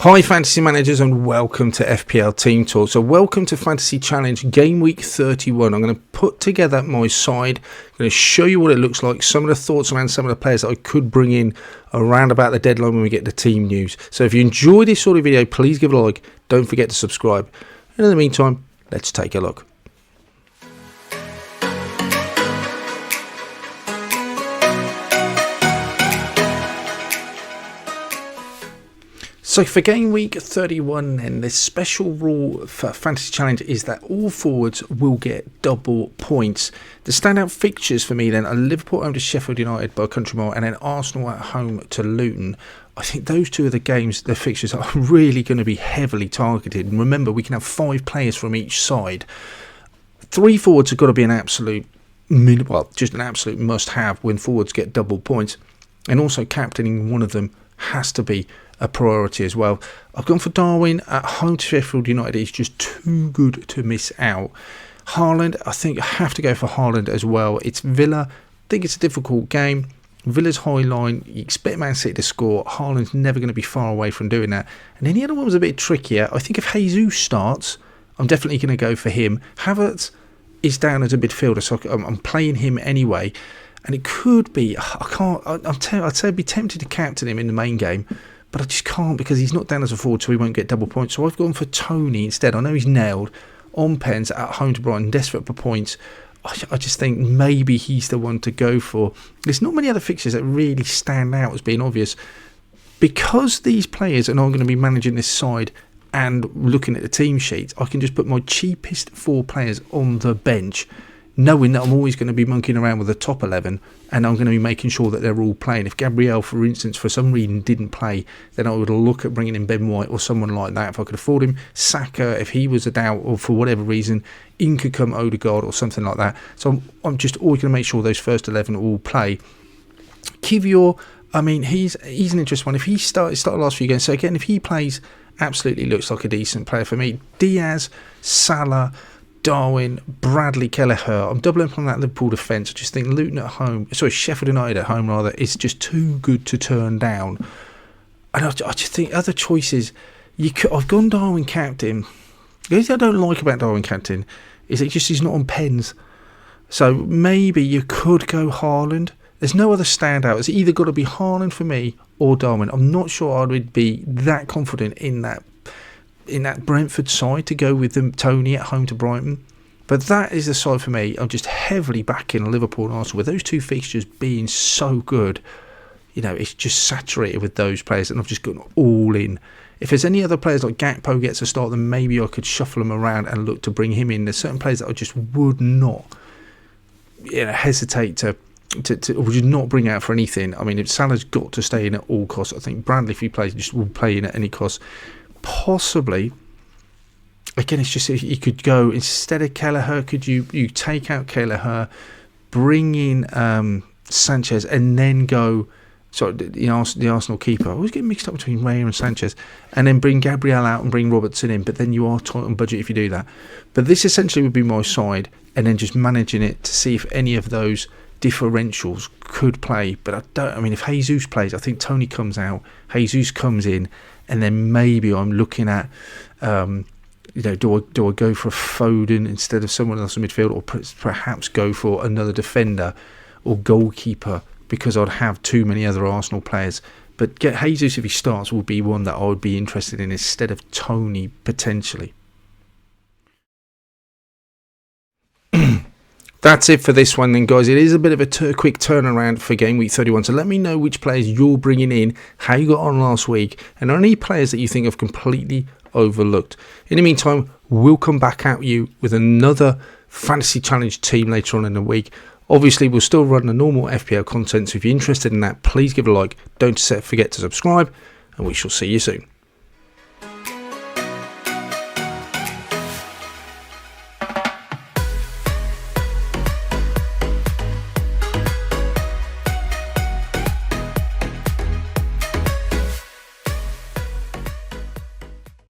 Hi Fantasy Managers and welcome to FPL Team Talk. So welcome to Fantasy Challenge Game Week 31. I'm going to put together my side. I'm going to show you what it looks like, some of the thoughts around some of the players that I could bring in around about the deadline when we get the team news. So if you enjoy this sort of video, please give it a like. Don't forget to subscribe. And in the meantime, let's take a look. So for game week 31 then, the special rule for Fantasy Challenge is that all forwards will get double points. The standout fixtures for me then are Liverpool home to Sheffield United by a country mile and then Arsenal at home to Luton. I think those two of the games, the fixtures are really going to be heavily targeted. And remember, we can have 5 players from each side. 3 forwards have got to be an absolute, just an absolute must-have when forwards get double points. And also captaining one of them has to be a priority as well. I've gone for Darwin at home to Sheffield United. He's just too good to miss out. Haaland, I think I have to go for Haaland as well. It's Villa. I think it's a difficult game. Villa's high line, you expect Man City to score. Haaland's never going to be far away from doing that. And then the other one was a bit trickier. I think if Jesus starts, I'm definitely going to go for him. Havertz is down as a midfielder, so I'm playing him anyway. And it could be, I'd say I'd be tempted to captain him in the main game, but I just can't because he's not down as a forward, so he won't get double points. So I've gone for Tony instead. I know he's nailed on pens at home to Brighton, desperate for points. I just think maybe he's the one to go for. There's not many other fixtures that really stand out as being obvious. Because these players are not going to be managing this side and looking at the team sheets, I can just put my cheapest 4 players on the bench, knowing that I'm always going to be monkeying around with the top 11 and I'm going to be making sure that they're all playing. If Gabriel, for instance, for some reason didn't play, then I would look at bringing in Ben White or someone like that if I could afford him. Saka, if he was a doubt or for whatever reason, in could come Odegaard or something like that. So I'm just always going to make sure those first 11 all play. Kivior, I mean, he's an interesting one. If he started the last few games, so again, if he plays, absolutely looks like a decent player for me. Diaz, Salah, Darwin, Bradley, Kelleher. I'm doubling up on that Liverpool defence. I just think Luton at home, Sheffield United at home rather, is just too good to turn down. And I just think other choices, I've gone Darwin captain. The thing I don't like about Darwin captain is he's not on pens. So maybe you could go Haaland. There's no other standout. It's either got to be Haaland for me or Darwin. I'm not sure I would be that confident in that Brentford side to go with them, Tony at home to Brighton. But that is the side for me. I'm just heavily backing Liverpool and Arsenal with those 2 fixtures being so good. You know, it's just saturated with those players and I've just gone all in. If there's any other players like Gakpo gets a start, then maybe I could shuffle them around and look to bring him in. There's certain players that I just would not hesitate to would not bring out for anything. I mean, if Salah's got to stay in at all costs, I think Bradley, if he plays, just will play in at any cost. Possibly, again, it's just you could go instead of Kelleher. Could you take out Kelleher, bring in Sanchez, and then go? Sorry, the Arsenal keeper. I always get mixed up between Raya and Sanchez, and then bring Gabriel out and bring Robertson in. But then you are tight on budget if you do that. But this essentially would be my side, and then just managing it to see if any of those differentials could play. But I don't. I mean, if Jesus plays, I think Tony comes out, Jesus comes in. And then maybe I'm looking at, do I go for a Foden instead of someone else in midfield, or perhaps go for another defender or goalkeeper because I'd have too many other Arsenal players. But get Jesus, if he starts, will be one that I would be interested in instead of Tony potentially. That's it for this one then, guys. It is a bit of a quick turnaround for game week 31. So let me know which players you're bringing in, how you got on last week, and are any players that you think I've completely overlooked. In the meantime, we'll come back at you with another Fantasy Challenge team later on in the week. Obviously, we'll still run the normal FPL content, so if you're interested in that, please give it a like. Don't forget to subscribe, and we shall see you soon.